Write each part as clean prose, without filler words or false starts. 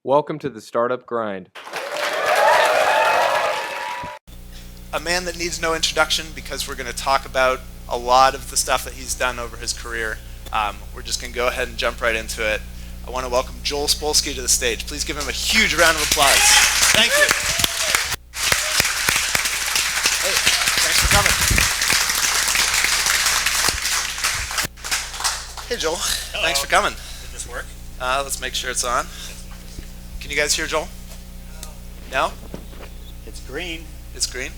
Welcome to the Startup Grind. A man that needs no introduction because we're going to talk about a lot of the stuff that he's done over his career. We're just going to go ahead and jump right into it. I want to welcome Joel Spolsky to the stage. Please give him a huge round of applause. Thank you. Hey, thanks for coming. Hey, Joel. Hello. Thanks for coming. Did this work? Let's make sure it's on. Can you guys hear Joel? No? It's green. It's green?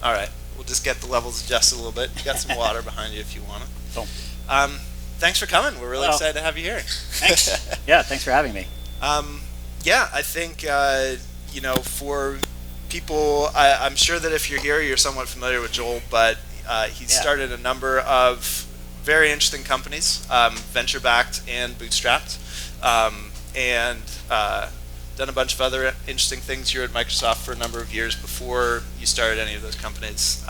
All right. We'll just get the levels adjusted a little bit. You got some water behind you if you want Cool. to. Thanks for coming. We're really Well, excited to have you here. Thanks. Yeah, thanks for having me. Yeah, I think, for people, I'm sure that if you're here, you're somewhat familiar with Joel, but he started a number of very interesting companies, venture-backed and bootstrapped, and done a bunch of other interesting things. You were at Microsoft for a number of years before you started any of those companies.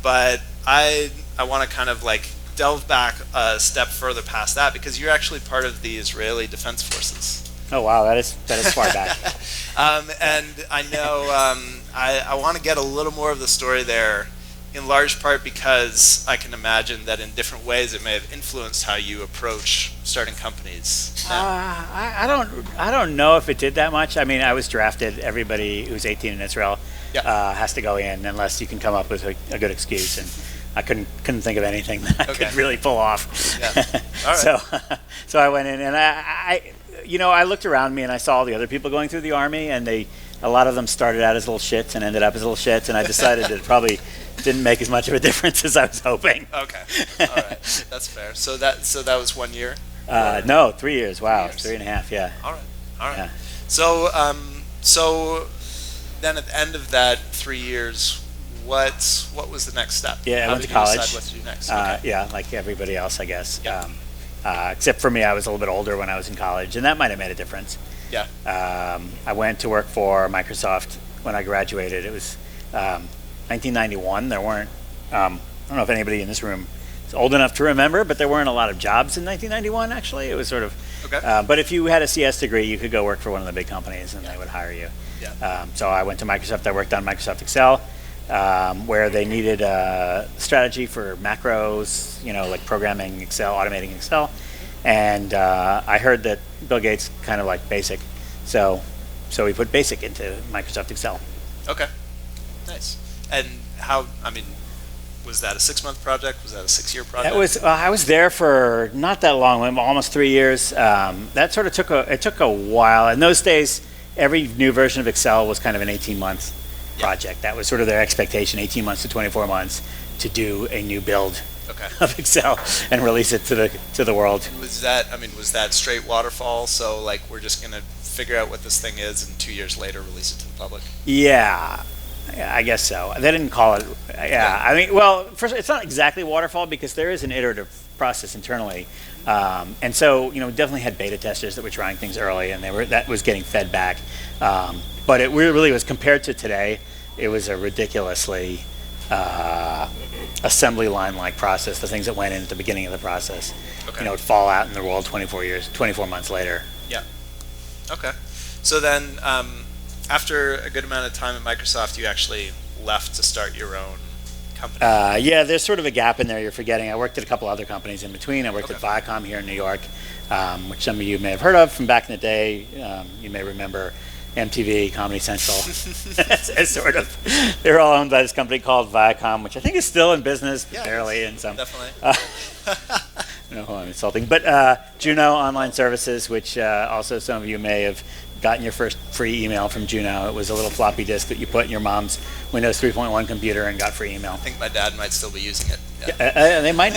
But I want to kind of like delve back a step further past that because you're actually part of the Israeli Defense Forces. Oh wow, that is far back. And I know I want to get a little more of the story there, in large part because I can imagine that in different ways it may have influenced how you approach starting companies. I don't know if it did that much. I mean, I was drafted. Everybody who's 18 in Israel has to go in unless you can come up with a good excuse. And I couldn't think of anything that I could really pull off. Yeah. All right. So I went in and I looked around me and I saw all the other people going through the army, and a lot of them started out as little shits and ended up as little shits, and I decided it probably didn't make as much of a difference as I was hoping. Okay. All right. That's fair. So that was 1 year? No, 3 years. Wow, 3 years. 3.5. Yeah. All right. Yeah. So then at the end of that 3 years, what was the next step? Yeah, I How went to did you college. decide what to do next? Yeah, like everybody else, I guess. Yeah. Except for me, I was a little bit older when I was in college, and that might have made a difference. Yeah. I went to work for Microsoft when I graduated. It was 1991. There weren't, I don't know if anybody in this room is old enough to remember, but there weren't a lot of jobs in 1991, actually. It was sort of, but if you had a CS degree, you could go work for one of the big companies and they would hire you. Yeah. So I went to Microsoft. I worked on Microsoft Excel, where they needed a strategy for macros, like programming Excel, automating Excel. And I heard that Bill Gates kind of liked BASIC. So we put BASIC into Microsoft Excel. Okay. Nice. And was that a 6-month project? Was that a 6-year project? That was. I was there for not that long, almost 3 years. That sort of took a while. In those days, every new version of Excel was kind of an 18-month project. That was sort of their expectation: 18 months to 24 months to do a new build of Excel and release it to the world. Was that straight waterfall? So like we're just gonna figure out what this thing is, and 2 years later release it to the public? Yeah, I guess so. They didn't call it. Yeah. I mean, well, first, it's not exactly waterfall because there is an iterative process internally, and so we definitely had beta testers that were trying things early, and that was getting fed back. But it really was, compared to today, it was a ridiculously assembly line-like process. The things that went in at the beginning of the process, would fall out in the world 24 months later. Yeah. Okay. So then, after a good amount of time at Microsoft, you actually left to start your own company. Yeah, there's sort of a gap in there you're forgetting. I worked at a couple other companies in between. I worked at Viacom here in New York, which some of you may have heard of from back in the day. You may remember MTV, Comedy Central. It's sort of, they're all owned by this company called Viacom, which I think is still in business, barely in some. Definitely. No, I'm insulting. But Juno Online Services, which also some of you may have gotten your first free email from Juno. It was a little floppy disk that you put in your mom's Windows 3.1 computer and got free email. I think my dad might still be using it. They might.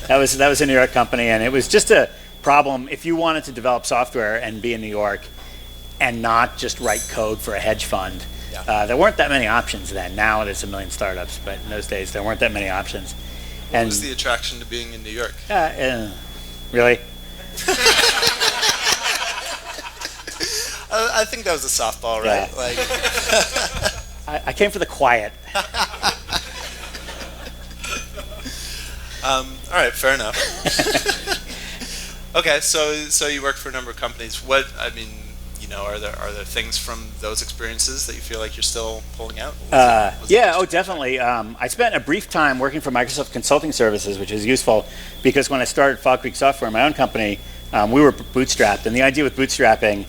That was a New York company, and it was just a problem if you wanted to develop software and be in New York and not just write code for a hedge fund. There weren't that many options then. Now there's a million startups, but in those days there weren't that many options. What was the attraction to being in New York? Really? I think that was a softball, right? Yeah. Like, I came for the quiet. All right, fair enough. Okay, so you worked for a number of companies. are there things from those experiences that you feel like you're still pulling out? Definitely. I spent a brief time working for Microsoft Consulting Services, which is useful because when I started Fog Creek Software, my own company, we were bootstrapped, and the idea with bootstrapping,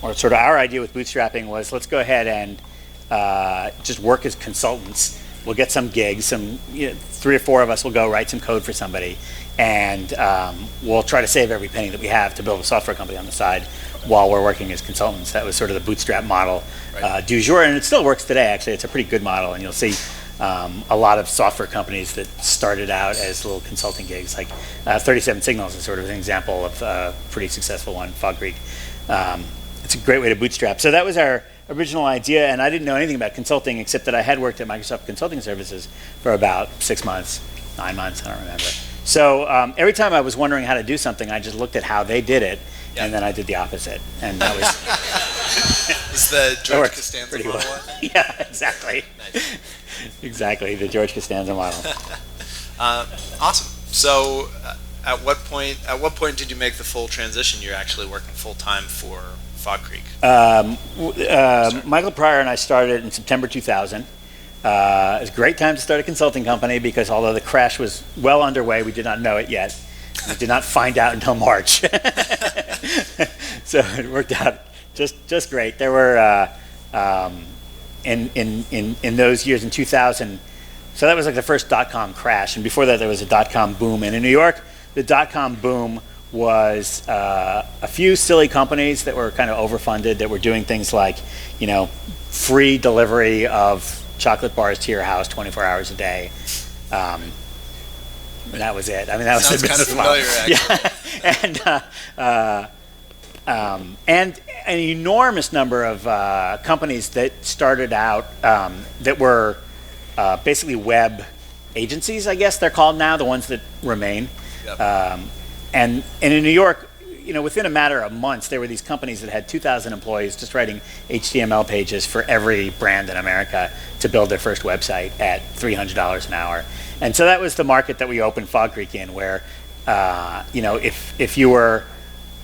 or sort of our idea with bootstrapping, was let's go ahead and just work as consultants. We'll get some gigs, 3 or 4 of us will go write some code for somebody, and we'll try to save every penny that we have to build a software company on the side while we're working as consultants. That was sort of the bootstrap model du jour, and it still works today, actually. It's a pretty good model, and you'll see a lot of software companies that started out as little consulting gigs, like 37 Signals is sort of an example of a pretty successful one, Fog Creek. It's a great way to bootstrap. So that was our original idea, and I didn't know anything about consulting except that I had worked at Microsoft Consulting Services for about 6 months, 9 months, I don't remember. So every time I was wondering how to do something, I just looked at how they did it, and then I did the opposite. And that was... Is the George Costanza model? Well. Yeah, exactly. Nice. Exactly, the George Costanza model. Awesome. So at what point did you make the full transition? You're actually working full time for Fog Creek. Michael Pryor and I started in September 2000. It was a great time to start a consulting company because although the crash was well underway, we did not know it yet. We did not find out until March. So it worked out just great. There were in those years in 2000. So that was like the first dot-com crash, and before that there was a dot-com boom. And in New York, the dot-com boom was a few silly companies that were kind of overfunded that were doing things like, free delivery of chocolate bars to your house 24 hours a day. And that was it. I mean, that was Sounds the kind of business familiar, actually. Yeah. And an enormous number of companies that started out that were basically web agencies, I guess they're called now, the ones that remain. Yep. And in New York, within a matter of months, there were these companies that had 2,000 employees just writing HTML pages for every brand in America to build their first website at $300 an hour. And so that was the market that we opened Fog Creek in, where, if you were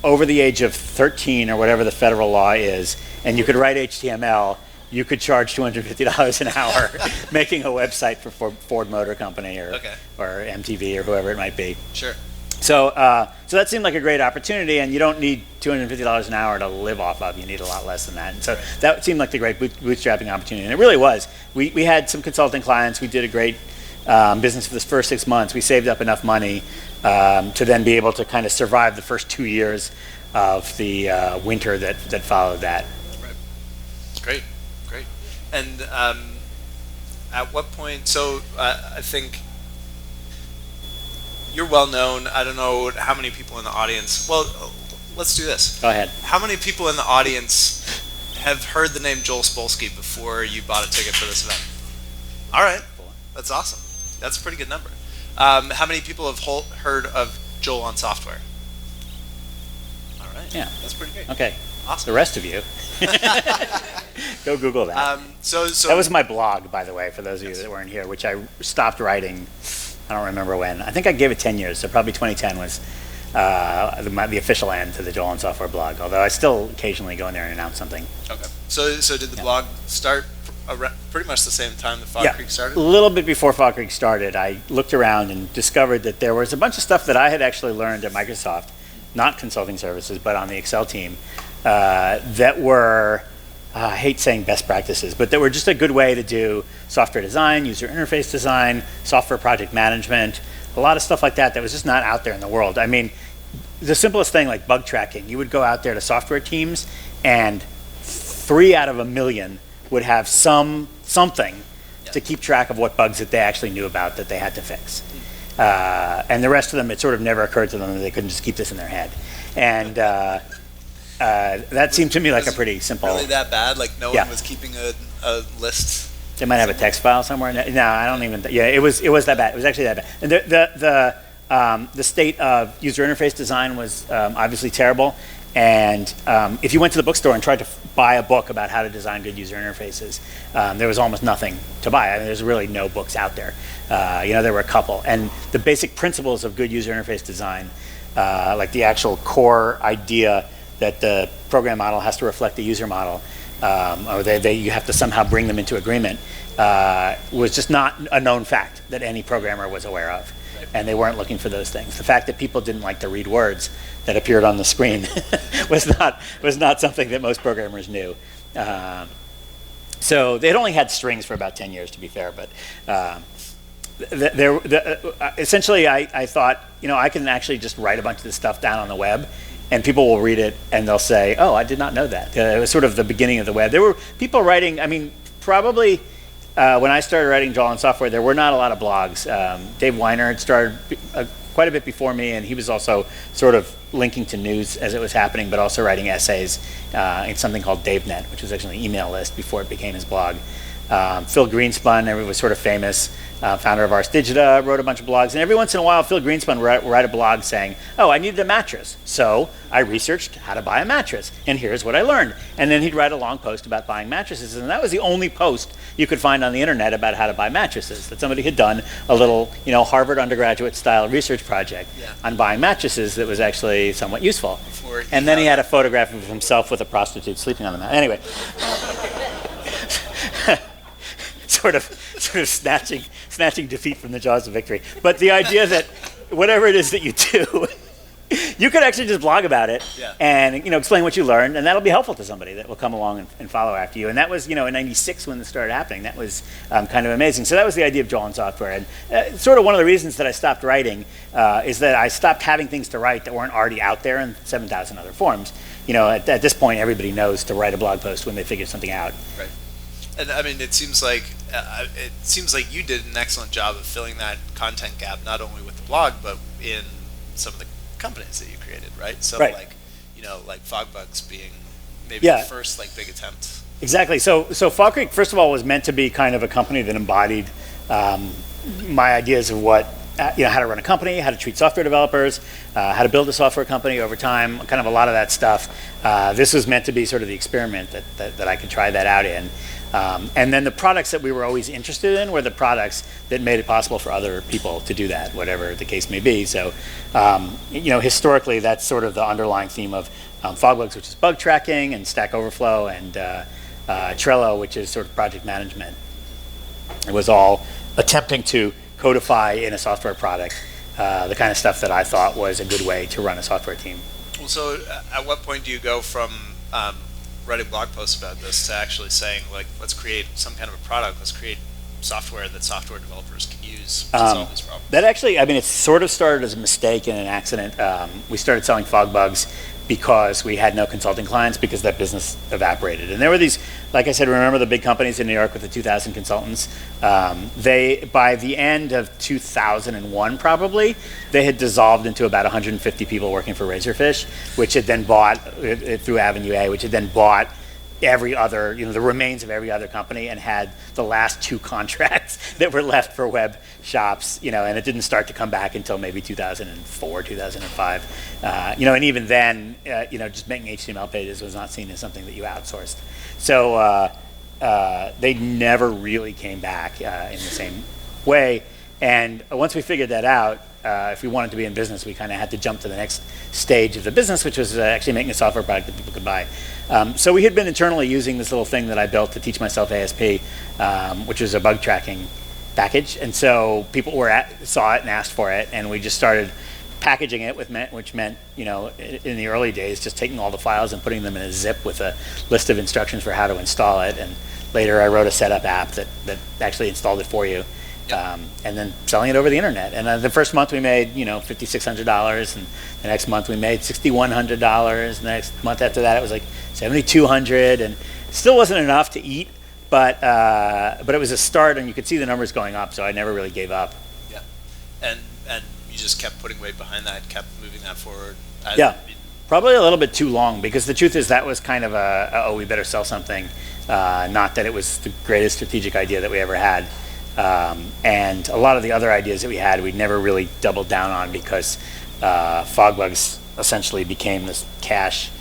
over the age of 13 or whatever the federal law is, and you could write HTML, you could charge $250 an hour making a website for Ford Motor Company or MTV or whoever it might be. Sure. So that seemed like a great opportunity, and you don't need $250 an hour to live off of. You need a lot less than that. And so that seemed like the great bootstrapping opportunity, and it really was. We had some consulting clients. We did a great business for the first 6 months. We saved up enough money to then be able to kind of survive the first 2 years of the winter that followed that. Right. Great. And at what point? So I think you're well known. I don't know how many people in the audience. Well, let's do this. Go ahead. How many people in the audience have heard the name Joel Spolsky before you bought a ticket for this event? All right, that's awesome. That's a pretty good number. How many people have heard of Joel on software? All right. Yeah. That's pretty great. Okay. Awesome. The rest of you. Go Google that. So that was my blog, by the way, for those of you that weren't here, which I stopped writing. I don't remember when. I think I gave it 10 years, so probably 2010 was the official end to the Joel on Software blog, although I still occasionally go in there and announce something. Okay. So did the blog start pretty much the same time that Fog Creek started? A little bit before Fog Creek started. I looked around and discovered that there was a bunch of stuff that I had actually learned at Microsoft, not consulting services, but on the Excel team, that were, I hate saying best practices, but that were just a good way to do software design, user interface design, software project management, a lot of stuff like that was just not out there in the world. I mean, the simplest thing like bug tracking, you would go out there to software teams and 3 out of 1 million would have something to keep track of what bugs that they actually knew about that they had to fix. And the rest of them, it sort of never occurred to them that they couldn't just keep this in their head. And that seemed to me like a pretty simple... Really that bad? Like no one was keeping a list? They might have a text file somewhere. No, I don't even... it was that bad. It was actually that bad. And the state of user interface design was obviously terrible. And if you went to the bookstore and tried to buy a book about how to design good user interfaces, there was almost nothing to buy. I mean, there's really no books out there. There were a couple. And the basic principles of good user interface design, like the actual core idea that the program model has to reflect the user model, or you have to somehow bring them into agreement, was just not a known fact that any programmer was aware of. And they weren't looking for those things. The fact that people didn't like to read words that appeared on the screen was not something that most programmers knew. So they'd only had strings for about 10 years, to be fair. But essentially, I thought, I can actually just write a bunch of this stuff down on the web, and people will read it, and they'll say, "Oh, I did not know that." It was sort of the beginning of the web. There were people writing. I mean, probably. When I started writing Joel software, there were not a lot of blogs. Dave Weiner had started quite a bit before me, and he was also sort of linking to news as it was happening, but also writing essays in something called DaveNet, which was actually an email list before it became his blog. Phil Greenspun, everyone was sort of famous, founder of Ars Digita, wrote a bunch of blogs, and every once in a while Phil Greenspun would write a blog saying, "Oh, I needed a mattress, so I researched how to buy a mattress, and here's what I learned." And then he'd write a long post about buying mattresses, and that was the only post you could find on the internet about how to buy mattresses, that somebody had done a little, Harvard undergraduate style research project on buying mattresses that was actually somewhat useful. And then he had a photograph of himself with a prostitute sleeping on the mat. Anyway. Sort of snatching defeat from the jaws of victory. But the idea that whatever it is that you do, you could actually just blog about it and explain what you learned, and that'll be helpful to somebody that will come along and follow after you. And that was in '96 when this started happening. That was kind of amazing. So that was the idea of Joel and software. And sort of one of the reasons that I stopped writing is that I stopped having things to write that weren't already out there in 7,000 other forums. At this point, everybody knows to write a blog post when they figure something out. Right. And I mean, it seems like you did an excellent job of filling that content gap, not only with the blog, but in some of the companies that you created, right? So like Fogbugs being maybe the first big attempt. Exactly. So Fog Creek, first of all, was meant to be kind of a company that embodied my ideas of what how to run a company, how to treat software developers, how to build a software company over time, kind of a lot of that stuff. This was meant to be sort of the experiment that I could try that out in. And then the products that we were always interested in were the products that made it possible for other people to do that, whatever the case may be. So, historically, that's sort of the underlying theme of Fogbugs, which is bug tracking, and Stack Overflow, and Trello, which is sort of project management. It was all attempting to codify in a software product the kind of stuff that I thought was a good way to run a software team. Well, so at what point do you go from writing blog posts about this to actually saying, let's create some kind of a product, let's create software that software developers can use to solve this problem? That actually, it sort of started as a mistake and an accident. We started selling Fogbugs because we had no consulting clients because that business evaporated. And there were these, like I said, remember the big companies in New York with the 2,000 consultants? They, by the end of 2001 probably, they had dissolved into about 150 people working for Razorfish, which had then bought, through Avenue A, which had then bought every other, the remains of every other company, and had the last two contracts that were left for web shops, and it didn't start to come back until maybe 2004, 2005. And even then, just making HTML pages was not seen as something that you outsourced. So they never really came back in the same way. And once we figured that out, if we wanted to be in business, we kind of had to jump to the next stage of the business, which was actually making a software product that people could buy. So we had been internally using this little thing that I built to teach myself ASP, which was a bug tracking package. And so people saw it and asked for it, and we just started packaging it, which meant, in the early days, just taking all the files and putting them in a zip with a list of instructions for how to install it. And later I wrote a setup app that actually installed it for you. And then selling it over the internet. And the first month we made, $5,600, and the next month we made $6,100. The next month after that it was like $7,200, and it still wasn't enough to eat, but it was a start, and you could see the numbers going up. So I never really gave up. Yeah, and you just kept putting weight behind that, kept moving that forward. Probably a little bit too long, because the truth is that was kind of we better sell something. Not that it was the greatest strategic idea that we ever had. And a lot of the other ideas that we had, we never really doubled down on, because Fogbugs essentially became this cash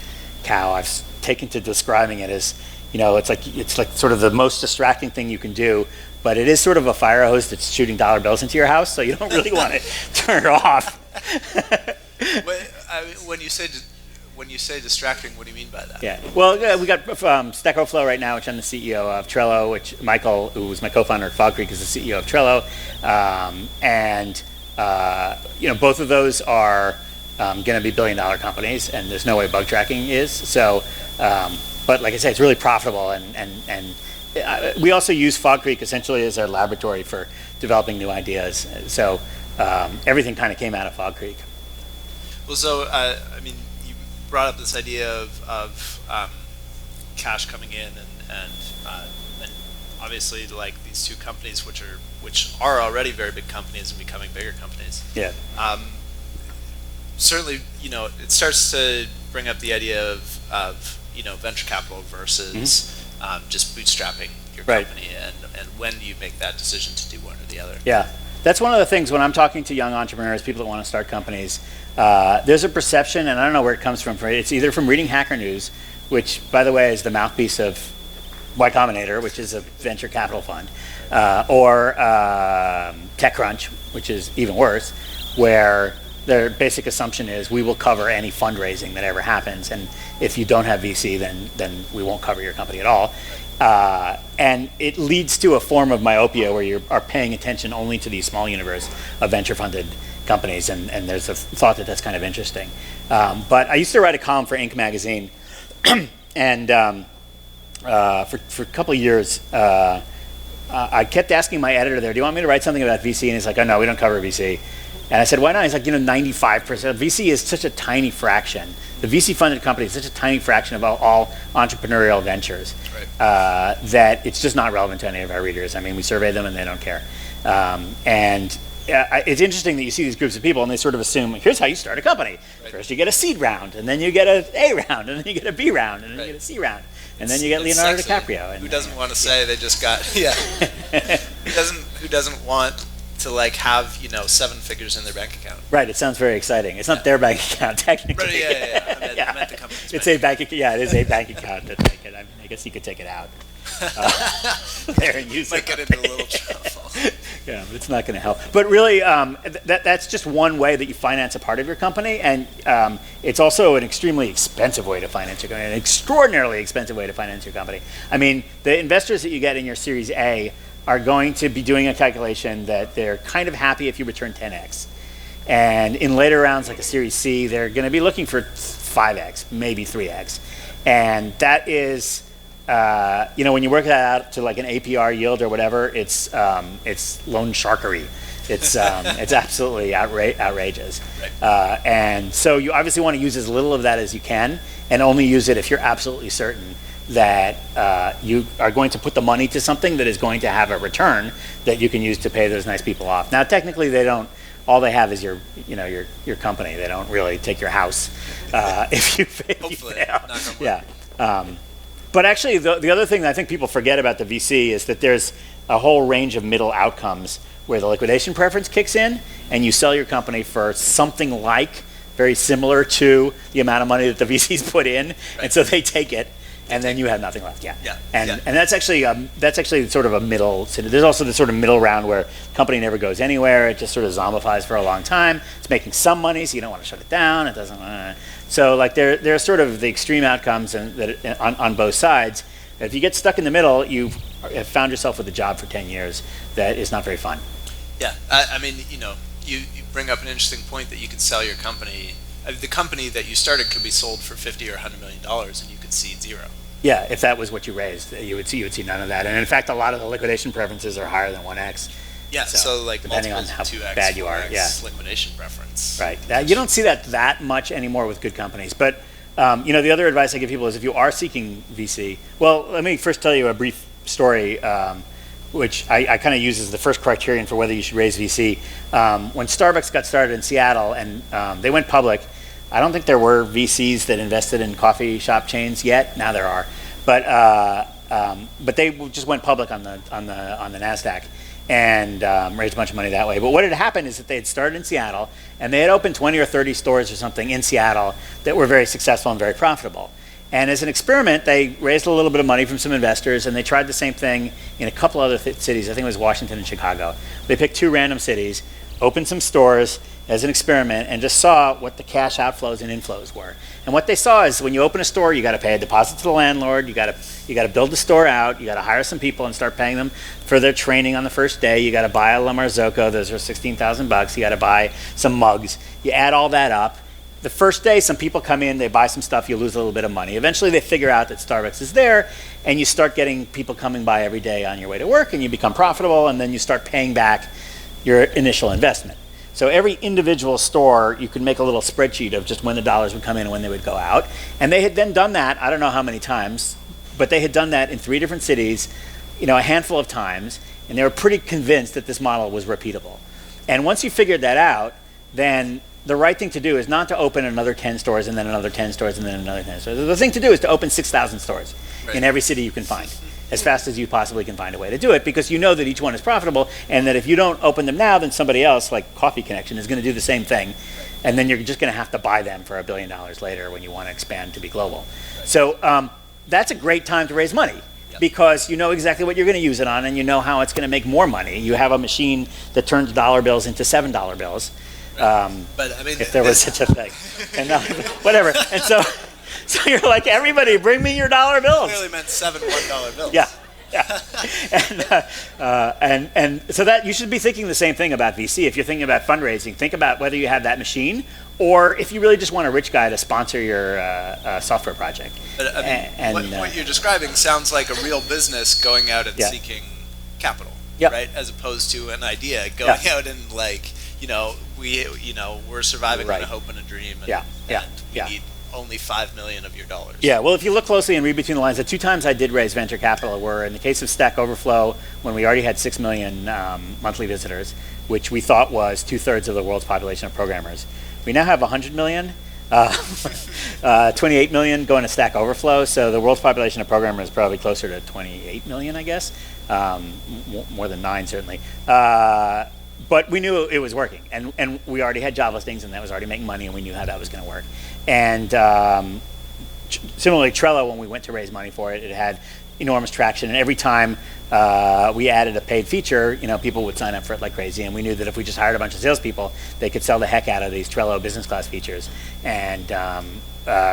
cow. I've taken to describing it as, it's like sort of the most distracting thing you can do, but it is sort of a fire hose that's shooting dollar bills into your house, so you don't really want to turn it off. When you said when you say distracting, what do you mean by that? Yeah. Well, we got Stack Overflow right now, which I'm the CEO of. Trello, which Michael, who was my co-founder at Fog Creek, is the CEO of Trello. Both of those are going to be billion-dollar companies, and there's no way bug tracking is. So, but like I say, it's really profitable, and we also use Fog Creek essentially as our laboratory for developing new ideas. So everything kind of came out of Fog Creek. Well, so you brought up this idea of cash coming in, and obviously like these two companies, which are already very big companies and becoming bigger companies. Yeah. Certainly, it starts to bring up the idea of venture capital versus just bootstrapping your company, and when do you make that decision to do one or the other? Yeah, that's one of the things when I'm talking to young entrepreneurs, people that want to start companies. There's a perception, and I don't know where it comes from. It's either from reading Hacker News, which, by the way, is the mouthpiece of Y Combinator, which is a venture capital fund, or TechCrunch, which is even worse, where their basic assumption is we will cover any fundraising that ever happens, and if you don't have VC, then we won't cover your company at all. And it leads to a form of myopia where you are paying attention only to the small universe of venture-funded companies, and there's a thought that that's kind of interesting. But I used to write a column for Inc. magazine, and for a couple of years, I kept asking my editor there, do you want me to write something about VC? And he's like, oh no, we don't cover VC. And I said, why not? He's like, 95%. VC is such a tiny fraction. The VC-funded company is such a tiny fraction of all entrepreneurial ventures, right, that it's just not relevant to any of our readers. I mean, we survey them and they don't care. It's interesting that you see these groups of people and they sort of assume, here's how you start a company. Right. First you get a seed round, and then you get an A round, and then you get a B round, and then you get a C round. And then you get Leonardo DiCaprio. Who doesn't want to say they just got, who doesn't want to have 7 figures in their bank account? Right. It sounds very exciing. It's not their bank account technically. Right, I meant the company's it's a bank account. Yeah, it is a bank account. I guess you could take it out. There and use might it. get into a little trouble. Yeah, but it's not going to help. But really, that's just one way that you finance a part of your company, and it's also an extremely expensive way to finance your company, an extraordinarily expensive way to finance your company. I mean, the investors that you get in your Series A are going to be doing a calculation that they're kind of happy if you return 10x. And in later rounds, like a Series C, they're going to be looking for 5x, maybe 3x. And that is, when you work that out to like an APR yield or whatever, it's loan sharkery. It's absolutely outrageous. Right. And so you obviously want to use as little of that as you can, and only use it if you're absolutely certain that you are going to put the money to something that is going to have a return that you can use to pay those nice people off. Now, technically, they don't. All they have is your company. They don't really take your house if you fail. Hopefully, yeah. But actually, the other thing that I think people forget about the VC is that there's a whole range of middle outcomes where the liquidation preference kicks in, and you sell your company for something like very similar to the amount of money that the VCs put in, right, and so they take it. And then you have nothing left. And that's actually sort of a middle. So there's also the sort of middle round where the company never goes anywhere. It just sort of zombifies for a long time. It's making some money, so you don't want to shut it down. It doesn't. So like there are sort of the extreme outcomes on both sides. If you get stuck in the middle, you have found yourself with a job for 10 years that is not very fun. Yeah, I mean, you bring up an interesting point that you can sell your company. The company that you started could be sold for $50 or $100 million, and you could see zero. Yeah, if that was what you raised, you would see none of that. And in fact, a lot of the liquidation preferences are higher than 1x. Yeah, so like depending on how 2x, bad you are, 4x liquidation preference. Right. You don't see that much anymore with good companies. But the other advice I give people is if you are seeking VC, well, let me first tell you a brief story, which I kind of use as the first criterion for whether you should raise VC. When Starbucks got started in Seattle and they went public, I don't think there were VCs that invested in coffee shop chains yet. Now there are, but they just went public on the NASDAQ and raised a bunch of money that way. But what had happened is that they had started in Seattle and they had opened 20 or 30 stores or something in Seattle that were very successful and very profitable. And as an experiment, they raised a little bit of money from some investors, and they tried the same thing in a couple other cities. I think it was Washington and Chicago. They picked 2 random cities, opened some stores, as an experiment and just saw what the cash outflows and inflows were. And what they saw is when you open a store, you got to pay a deposit to the landlord, you got to build the store out, you got to hire some people and start paying them for their training on the first day, you got to buy a La Marzocco, those are $16,000, you got to buy some mugs, you add all that up. The first day, some people come in, they buy some stuff, you lose a little bit of money. Eventually they figure out that Starbucks is there, and you start getting people coming by every day on your way to work, and you become profitable, and then you start paying back your initial investment. So every individual store, you could make a little spreadsheet of just when the dollars would come in and when they would go out. And they had then done that, I don't know how many times, but they had done that in 3 different cities, a handful of times, and they were pretty convinced that this model was repeatable. And once you figured that out, then the right thing to do is not to open another 10 stores and then another 10 stores and then another 10 stores. The thing to do is to open 6,000 stores in every city you can find, as fast as you possibly can find a way to do it, because you know that each one is profitable, and that if you don't open them now, then somebody else, like Coffee Connection, is going to do the same thing, and then you're just going to have to buy them for $1 billion later when you want to expand to be global. So that's a great time to raise money, because you know exactly what you're going to use it on, and you know how it's going to make more money. You have a machine that turns dollar bills into $7 bills. But I mean, if there was such a thing, and whatever. And so you're like, everybody, bring me your dollar bills. Clearly meant 7 $1 bills. Yeah. And so that you should be thinking the same thing about VC. If you're thinking about fundraising, think about whether you have that machine, or if you really just want a rich guy to sponsor your software project. But, I mean, what you're describing sounds like a real business going out and seeking capital, right? As opposed to an idea going out and we're surviving on a hope and a dream, and we need only $5 million of your dollars. Yeah, well, if you look closely and read between the lines, the 2 times I did raise venture capital were in the case of Stack Overflow, when we already had 6 million monthly visitors, which we thought was 2/3 of the world's population of programmers. We now have 100 million, 28 million going to Stack Overflow, so the world's population of programmers is probably closer to 28 million, I guess, more than 9 certainly. But we knew it was working, and we already had job listings, and that was already making money, and we knew how that was going to work. And similarly, Trello, when we went to raise money for it, it had enormous traction, and every time we added a paid feature, people would sign up for it like crazy, and we knew that if we just hired a bunch of salespeople, they could sell the heck out of these Trello business class features and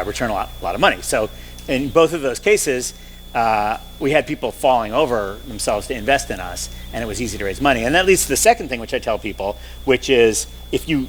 return a lot of money. So in both of those cases, we had people falling over themselves to invest in us, and it was easy to raise money. And that leads to the second thing, which I tell people, which is if you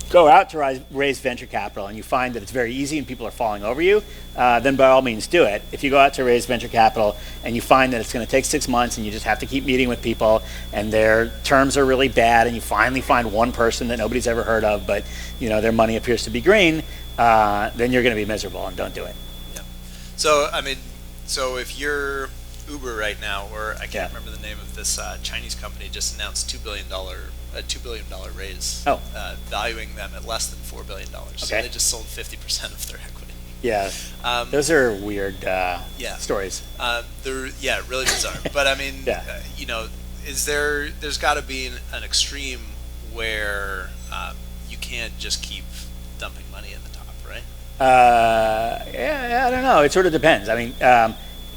go out to raise venture capital and you find that it's very easy and people are falling over you, then by all means do it. If you go out to raise venture capital and you find that it's going to take 6 months and you just have to keep meeting with people and their terms are really bad and you finally find one person that nobody's ever heard of, but their money appears to be green, then you're going to be miserable, and don't do it. Yeah. So, I mean, if you're Uber right now, or I can't remember the name of this Chinese company, just announced $2 billion raise, valuing them at less than $4 billion. So they just sold 50% of their equity. Yeah, those are weird stories. They're really bizarre. But I mean, there's got to be an extreme where you can't just keep dumping money in the top, right? I don't know. It sort of depends. I mean,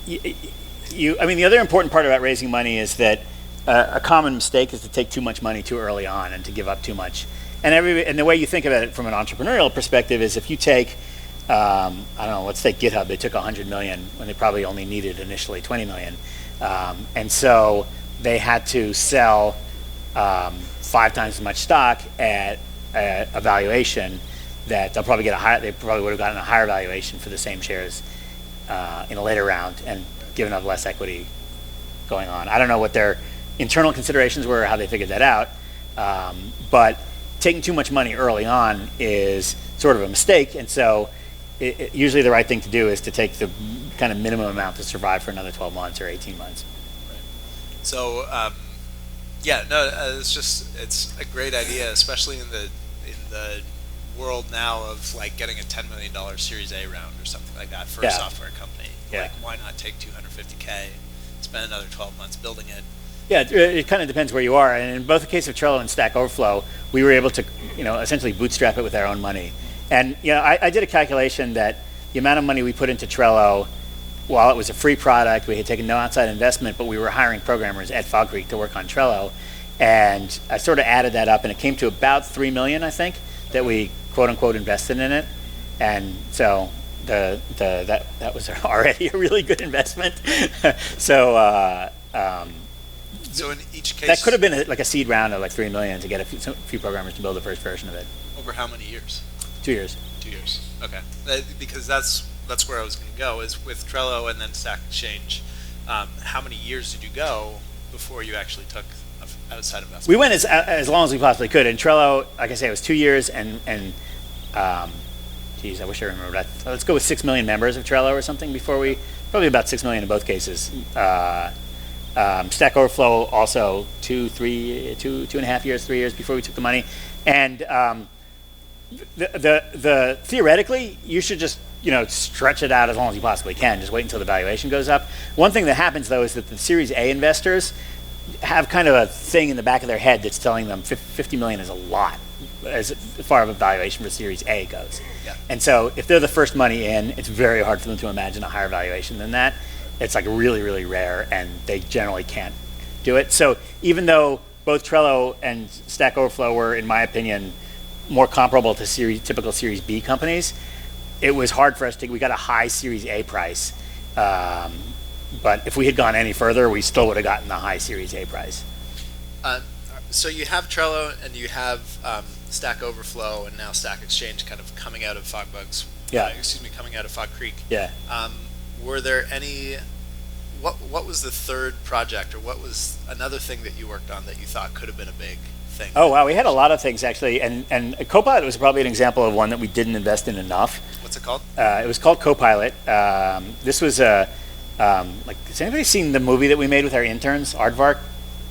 the other important part about raising money is that a common mistake is to take too much money too early on and to give up too much. And the way you think about it from an entrepreneurial perspective is if you take, I don't know, let's take GitHub. They took 100 million when they probably only needed initially 20 million. And so they had to sell 5 times as much stock at a valuation that they probably would have gotten a higher valuation for the same shares in a later round and given up less equity going on. I don't know what their internal considerations were or how they figured that out, but taking too much money early on is sort of a mistake, and so usually the right thing to do is to take the kind of minimum amount to survive for another 12 months or 18 months. Right. So it's a great idea, especially in the world now of like getting a $10 million Series A round or something like that for a software company. Like, why not take $250K, spend another 12 months building it? Yeah, it kind of depends where you are. And in both the case of Trello and Stack Overflow, we were able to, essentially bootstrap it with our own money. And I did a calculation that the amount of money we put into Trello, while it was a free product, we had taken no outside investment, but we were hiring programmers at Fog Creek to work on Trello. And I sort of added that up, and it came to about $3 million, I think, that we quote unquote invested in it. And so that was already a really good investment. So So in each case, that could have been like a seed round of like $3 million to get a few programmers to build the first version of it. over how many years? 2 years. 2 years. Okay. Because that's where I was going to go, is with Trello and then Stack Exchange. How many years did you go before you actually took outside investment? We went as long as we possibly could. And Trello, like I say, it was 2 years. Geez, I wish I remembered that. Let's go with 6 million members of Trello or something before we. Probably about 6 million in both cases. Stack Overflow also 2.5 years, 3 years before we took the money. And the theoretically, you should just stretch it out as long as you possibly can. Just wait until the valuation goes up. One thing that happens though is that the Series A investors have kind of a thing in the back of their head that's telling them 50 million is a lot as far as a valuation for Series A goes. Yeah. And so if they're the first money in, it's very hard for them to imagine a higher valuation than that. It's like really, really rare, and they generally can't do it. So even though both Trello and Stack Overflow were, in my opinion, more comparable to typical Series B companies, it was hard for us we got a high Series A price. But if we had gone any further, we still would have gotten the high Series A price. So you have Trello and you have Stack Overflow and now Stack Exchange kind of coming out of FogBugs. Yeah. Coming out of Fog Creek. Yeah. Were there any? What was the third project, or what was another thing that you worked on that you thought could have been a big thing? Oh wow, we had a lot of things actually, and Copilot was probably an example of one that we didn't invest in enough. What's it called? It was called Copilot. This was has anybody seen the movie that we made with our interns, Aardvark?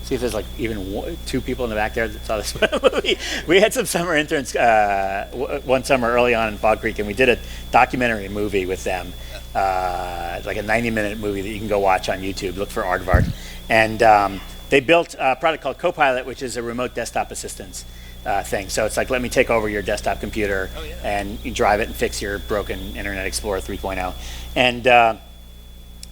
See if there's like even two people in the back there that saw this movie. We had some summer interns one summer early on in Fog Creek, and we did a documentary movie with them, like a 90-minute movie that you can go watch on YouTube. Look for Aardvark. And they built a product called Copilot, which is a remote desktop assistance thing. So it's like, let me take over your desktop computer and you drive it and fix your broken Internet Explorer 3.0. And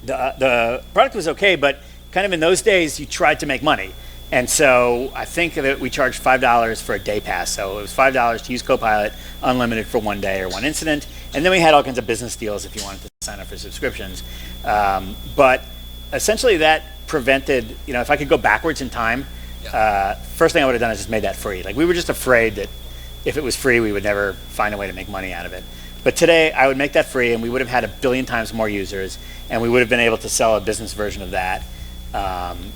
the product was okay, but kind of in those days, you tried to make money. And so I think that we charged $5 for a day pass. So it was $5 to use Copilot, unlimited for one day or one incident. And then we had all kinds of business deals if you wanted to sign up for subscriptions. But essentially that prevented, if I could go backwards in time, first thing I would have done is just made that free. Like we were just afraid that if it was free, we would never find a way to make money out of it. But today I would make that free and we would have had 1 billion times more users, and we would have been able to sell a business version of that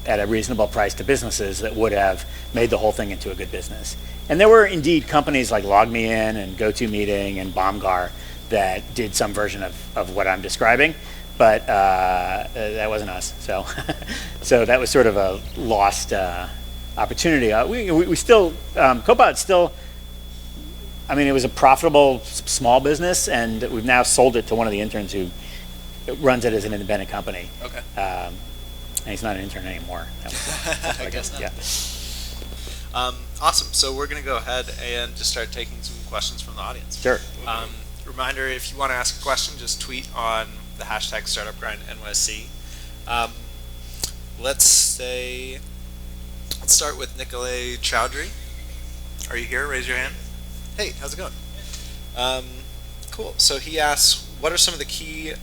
at a reasonable price to businesses that would have made the whole thing into a good business. And there were indeed companies like LogMeIn and GoToMeeting and Bomgar that did some version of what I'm describing, but that wasn't us. So, so that was sort of a lost opportunity. We still, Copilot still, it was a profitable small business, and we've now sold it to one of the interns who runs it as an independent company. Okay. And he's not an intern anymore. I guess not. Yeah. Awesome. So we're going to go ahead and just start taking some questions from the audience. Sure. Reminder, if you want to ask a question, just tweet on the hashtag StartupGrindNYC. Let's start with Nikolay Chowdhury. Are you here? Raise your hand. Hey, how's it going? Cool. So he asks, what are some of the key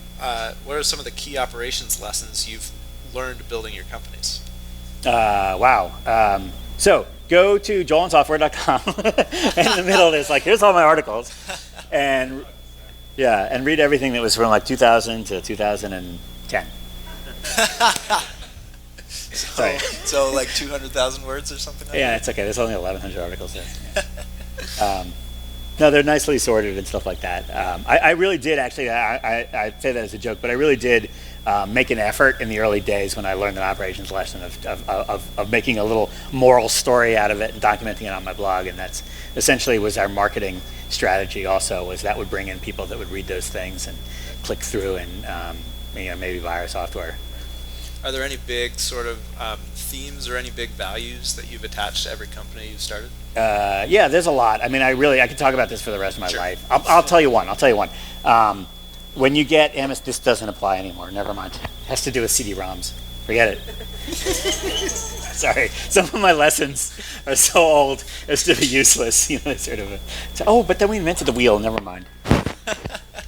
operations lessons you've learned building your companies? Wow. So go to joelandsoftware.com. In the middle, there's like, here's all my articles, and read everything that was from like 2000 to 2010. So like 200,000 words or something like that? Yeah, it's okay. There's only 1,100 articles there. Yeah. No, they're nicely sorted and stuff like that. I really did actually, I say that as a joke, but I really did make an effort in the early days when I learned an operations lesson of making a little moral story out of it and documenting it on my blog. And that's essentially was our marketing strategy also, was that would bring in people that would read those things and click through and maybe buy our software. Are there any big sort of themes or any big values that you've attached to every company you've started? Yeah, there's a lot. I could talk about this for the rest of my life. I'll tell you one. When you get this doesn't apply anymore. Never mind. It has to do with CD-ROMs. Forget it. Sorry, some of my lessons are so old as to be useless. But then we invented the wheel. Never mind.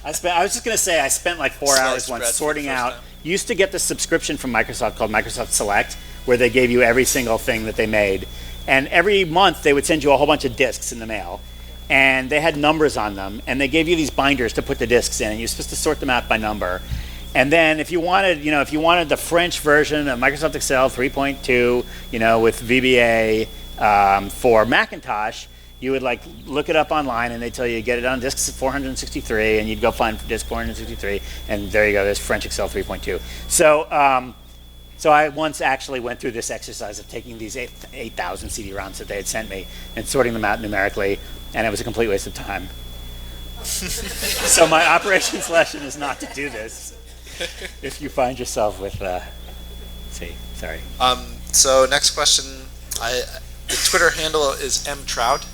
I was just gonna say I spent like 4 hours once sorting out. You used to get this subscription from Microsoft called Microsoft Select, where they gave you every single thing that they made, and every month they would send you a whole bunch of discs in the mail, and they had numbers on them, and they gave you these binders to put the discs in, and you're supposed to sort them out by number. And then if you wanted the French version of Microsoft Excel 3.2, with VBA for Macintosh, you would like look it up online, and they tell you get it on disk 463, and you'd go find disk 463, and there you go. There's French Excel 3.2. So I once actually went through this exercise of taking these 8,000 CD-ROMs that they had sent me and sorting them out numerically, and it was a complete waste of time. So my operations lesson is not to do this. If you find yourself with, sorry. So next question, the Twitter handle is mtroud.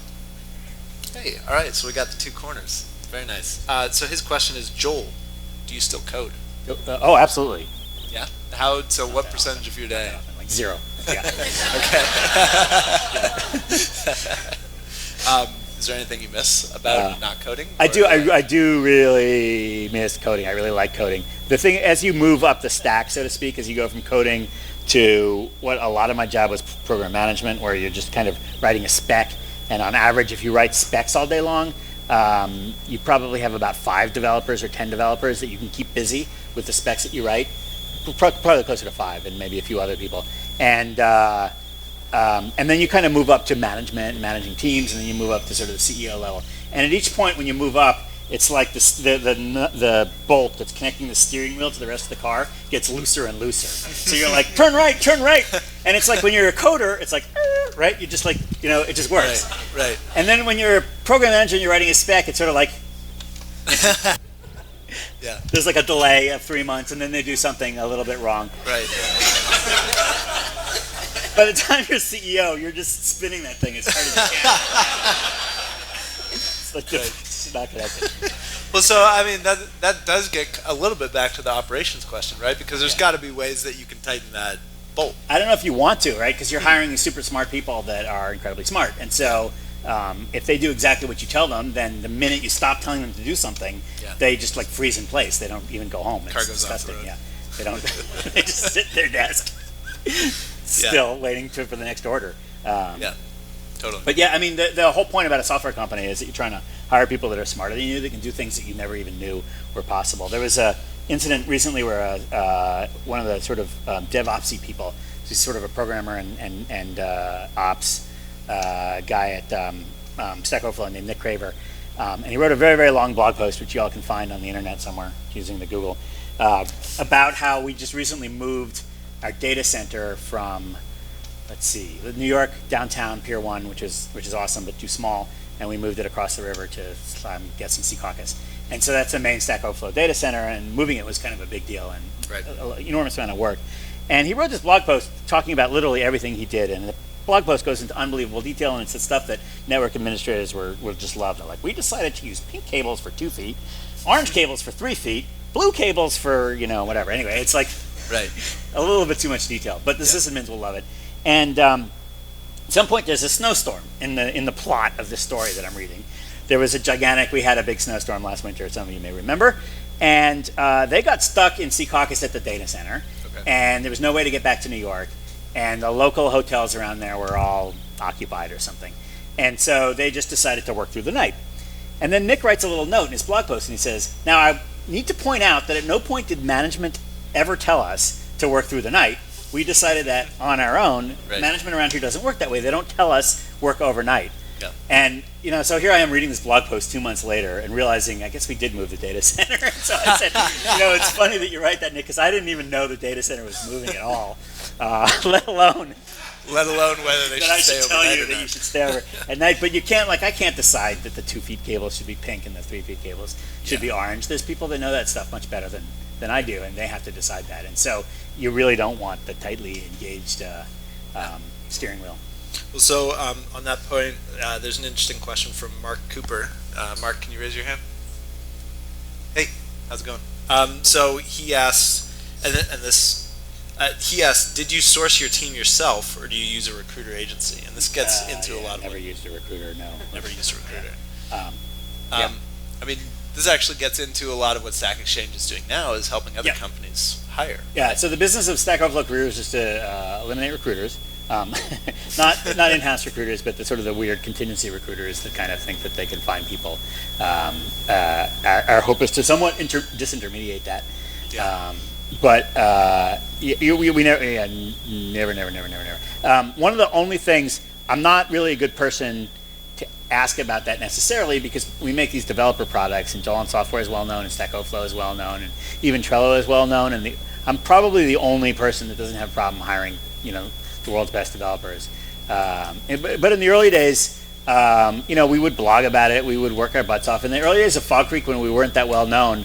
Hey, all right, so we got the two corners. Very nice. So his question is, Joel, do you still code? Oh, absolutely. Yeah? What percentage of your day? Like 0. Yeah. Okay. Is there anything you miss about not coding? I do really miss coding. I really like coding. The thing, as you move up the stack, so to speak, as you go from coding to what a lot of my job was program management, where you're just kind of writing a spec, and on average, if you write specs all day long, you probably have about 5 developers or 10 developers that you can keep busy with the specs that you write. Probably closer to 5, and maybe a few other people. And then you kind of move up to management and managing teams, and then you move up to sort of the CEO level. And at each point when you move up, it's like the bolt that's connecting the steering wheel to the rest of the car gets looser and looser. So you're like, turn right. And it's like when you're a coder, it's like, right? You just like, it just works. Right. And then when you're a program manager and you're writing a spec, it's sort of like, yeah. There's like a delay of 3 months, and then they do something a little bit wrong. Right. By the time you're CEO, you're just spinning that thing as hard as you can. It's like it's not connected. Well, so I mean that does get a little bit back to the operations question, right? Because there's got to be ways that you can tighten that bolt. I don't know if you want to, right? Because you're hiring these super smart people that are incredibly smart, and so if they do exactly what you tell them, then the minute you stop telling them to do something, they just like freeze in place. They don't even go home. It's Car goes disgusting. off the road. Yeah, they don't. They just sit at their desk, still waiting for the next order. Yeah, totally. But yeah, I mean, the whole point about a software company is that you're trying to hire people that are smarter than you, that can do things that you never even knew were possible. There was a incident recently where one of the sort of DevOpsy people, he's sort of a programmer and ops guy at Stack Overflow named Nick Craver, and he wrote a very, very long blog post, which you all can find on the internet somewhere using the Google, about how we just recently moved our data center from, the New York downtown Pier 1, which is awesome but too small, and we moved it across the river to, I'm guessing, Secaucus. And so that's a main Stack Overflow data center, and moving it was kind of a big deal and an enormous amount of work. And he wrote this blog post talking about literally everything he did, and the blog post goes into unbelievable detail, and it's the stuff that network administrators will just love. They're like, we decided to use pink cables for 2 feet, orange cables for 3 feet, blue cables for, whatever. Anyway, it's like a little bit too much detail, but the sysadmins will love it. And at some point, there's a snowstorm in the plot of the story that I'm reading. We had a big snowstorm last winter, some of you may remember, and they got stuck in Secaucus at the data center, and there was no way to get back to New York, and the local hotels around there were all occupied or something. And so they just decided to work through the night. And then Nick writes a little note in his blog post, and he says, now I need to point out that at no point did management ever tell us to work through the night. We decided that on our own. Management around here doesn't work that way. They don't tell us work overnight. Yeah. And so here I am reading this blog post 2 months later and realizing I guess we did move the data center. So I said, it's funny that you write that, Nick, because I didn't even know the data center was moving at all, let alone whether they should stay overnight. Tell you that you should stay over at night. But you can't, I can't decide that the 2 feet cables should be pink and the 3 feet cables should be orange. There's people that know that stuff much better than I do, and they have to decide that. And so you really don't want the tightly engaged steering wheel. Well, so on that point, there's an interesting question from Mark Cooper. Mark, can you raise your hand? Hey, how's it going? So he asks, and this He asked, did you source your team yourself, or do you use a recruiter agency? And this gets into a lot of never used a recruiter. No, never used a recruiter. Yeah. I mean, this actually gets into a lot of what Stack Exchange is doing now, is helping other Yeah. companies hire. Yeah, so the business of Stack Overflow Careers is to eliminate recruiters. Not in-house recruiters, but the sort of the weird contingency recruiters that kind of think that they can find people. Our hope is to somewhat disintermediate that. Yeah. But we never, yeah, never. One of the only things, I'm not really a good person to ask about that necessarily, because we make these developer products, and Jolan Software is well known, and Stack Overflow is well known, and even Trello is well known, and I'm probably the only person that doesn't have a problem hiring, the world's best developers. But in the early days, we would blog about it, we would work our butts off. In the early days of Fog Creek, when we weren't that well known,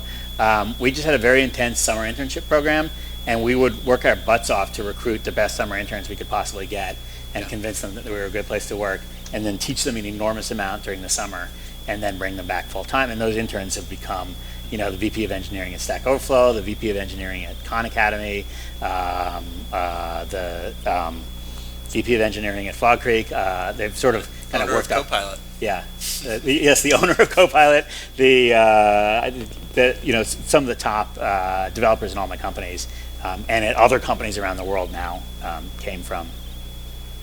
we just had a very intense summer internship program, and we would work our butts off to recruit the best summer interns we could possibly get and convince them that we were a good place to work, and then teach them an enormous amount during the summer, and then bring them back full time. And those interns have become, the VP of Engineering at Stack Overflow, the VP of Engineering at Khan Academy, the VP of Engineering at Fog Creek. They've sort of kind of worked out. Copilot. Yeah, yes, the owner of Copilot, some of the top developers in all my companies, and at other companies around the world now, came from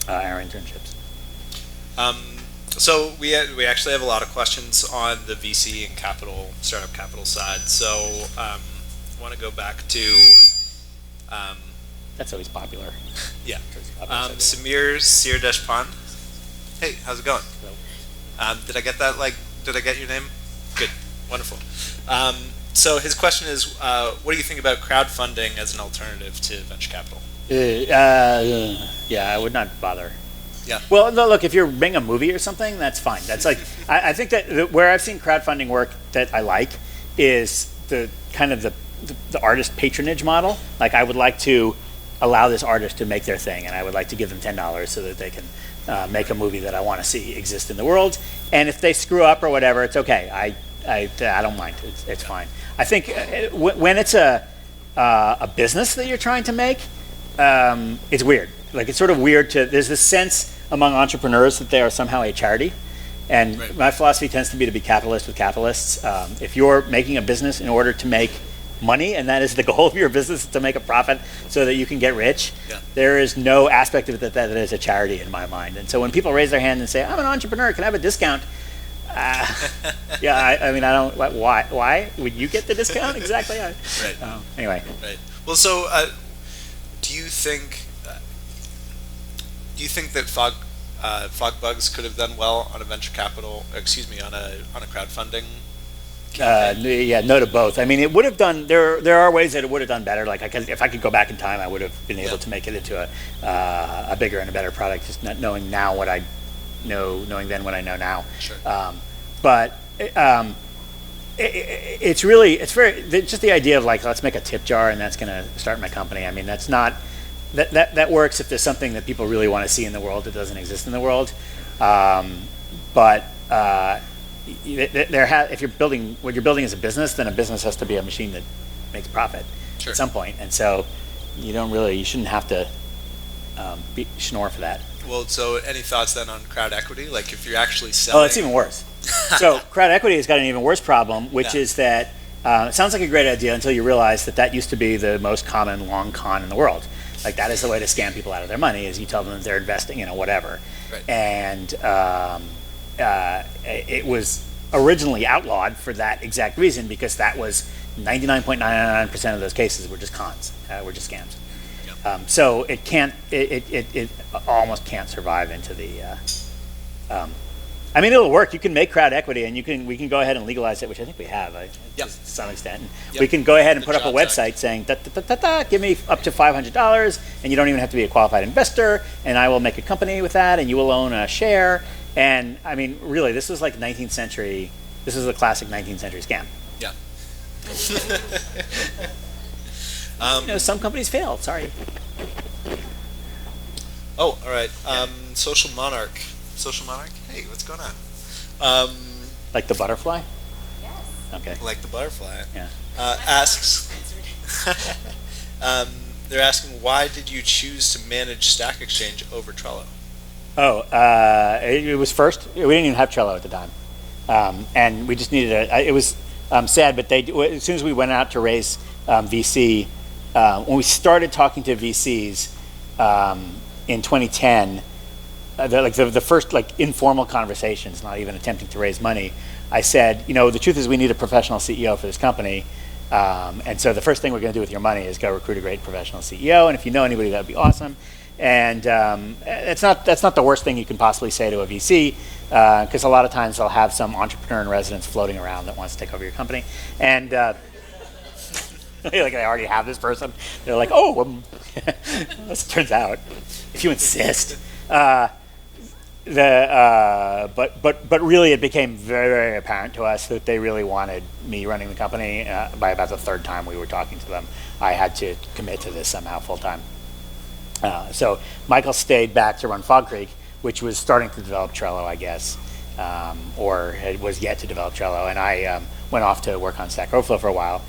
our internships. So we actually have a lot of questions on the VC and startup capital side. So I want to go back to. That's always popular. Yeah. Samir Sirdeshpan. Hey, how's it going? Did I get that? Did I get your name? Good. Wonderful. So his question is, what do you think about crowdfunding as an alternative to venture capital? Yeah, I would not bother. Yeah. Well, no, look, if you're making a movie or something, that's fine. That's I think that where I've seen crowdfunding work that I like is the kind of the artist patronage model. Like, I would like to allow this artist to make their thing, and I would like to give them $10 so that they can make a movie that I want to see exist in the world. And if they screw up or whatever, it's okay. I don't mind. It's fine. I think when it's a business that you're trying to make, it's weird. Like, it's sort of weird there's this sense among entrepreneurs that they are somehow a charity. And Right. My philosophy tends to be to be capitalist with capitalists. If you're making a business in order to make money, and that is the goal of your business, to make a profit so that you can get rich, there is no aspect of it that is a charity in my mind. And so when people raise their hand and say, I'm an entrepreneur, can I have a discount? I mean, I don't, why? Would you get the discount? Exactly. Right. Anyway. Right. Well, so do you think that Fogbugs could have done well on a venture capital, on a crowdfunding campaign? No to both. I mean, it would have done. There are ways that it would have done better. Like, if I could go back in time, I would have been able to make it into a bigger and a better product. Just not knowing now what I know, knowing then what I know now. Sure. It's just the idea of, like, let's make a tip jar and that's going to start my company. I mean, that's not. That works if there's something that people really want to see in the world that doesn't exist in the world. If you're building what you're building as a business, then a business has to be a machine that makes profit at some point. And so you shouldn't have to snore for that. Well, so any thoughts then on crowd equity? Like, if you're actually selling. Oh, it's even worse. So crowd equity has got an even worse problem, which is that it sounds like a great idea until you realize that used to be the most common long con in the world. Like, that is the way to scam people out of their money, is you tell them that they're investing, whatever. Right. And it was originally outlawed for that exact reason, because that was 99.99% of those cases were just cons, were just scams. Yep. So it almost can't survive into the. I mean, it'll work. You can make crowd equity, and we can go ahead and legalize it, which I think we have to some extent. And we can go ahead and put up a website saying, give me up to $500, and you don't even have to be a qualified investor, and I will make a company with that, and you will own a share. And I mean, really, this was like 19th century. This is a classic 19th century scam. Yeah. Some companies failed. Sorry. Oh, all right. Social Monarch. Hey, what's going on? Like the butterfly? Yes. Okay. Like the butterfly. Yeah. Asks. They're asking, why did you choose to manage Stack Exchange over Trello? Oh, it was first. We didn't even have Trello at the time, and we just needed it was sad, but as soon as we went out to raise VC, when we started talking to VCs in 2010, the first informal conversations, not even attempting to raise money, I said, the truth is we need a professional CEO for this company. And so the first thing we're going to do with your money is go recruit a great professional CEO. And if you know anybody, that would be awesome. And that's not the worst thing you can possibly say to a VC, because a lot of times they'll have some entrepreneur in residence floating around that wants to take over your company. And like I already have this person. They're like, oh, as it turns out, if you insist. But really, it became very, very apparent to us that they really wanted me running the company. By about the third time we were talking to them, I had to commit to this somehow full time. So Michael stayed back to run Fog Creek, which was starting to develop Trello, I guess, or it was yet to develop Trello. And I went off to work on Stack Overflow for a while.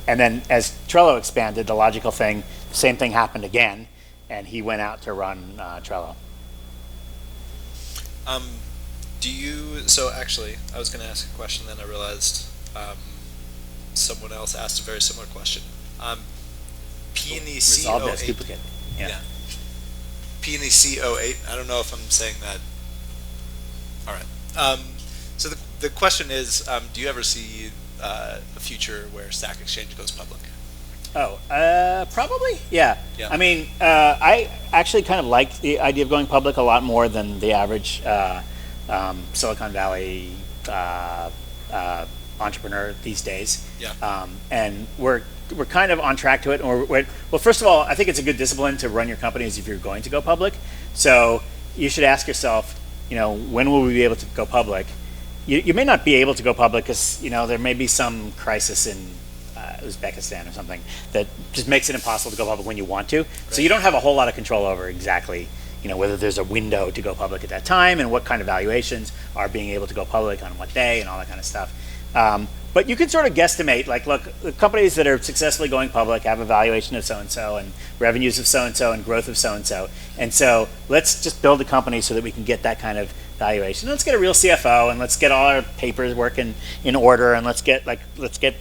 And then as Trello expanded, the logical thing, same thing happened again, and he went out to run Trello. So actually, I was going to ask a question, then I realized someone else asked a very similar question. PNEC 08. Duplicate. Yeah. PNEC 08. I don't know if I'm saying that. All right. So the question is, do you ever see a future where Stack Exchange goes public? Oh, probably, yeah. Yeah. I mean, I actually kind of like the idea of going public a lot more than the average Silicon Valley entrepreneur these days. Yeah. And we're kind of on track to it. And well, first of all, I think it's a good discipline to run your company as if you're going to go public. So you should ask yourself, when will we be able to go public? You may not be able to go public because there may be some crisis in Uzbekistan or something that just makes it impossible to go public when you want to. Right. So you don't have a whole lot of control over exactly, whether there's a window to go public at that time and what kind of valuations are being able to go public on what day and all that kind of stuff. But you can sort of guesstimate, look, the companies that are successfully going public have a valuation of so-and-so and revenues of so-and-so and growth of so-and-so. And so let's just build a company so that we can get that kind of valuation. Let's get a real CFO and let's get all our papers working in order and let's get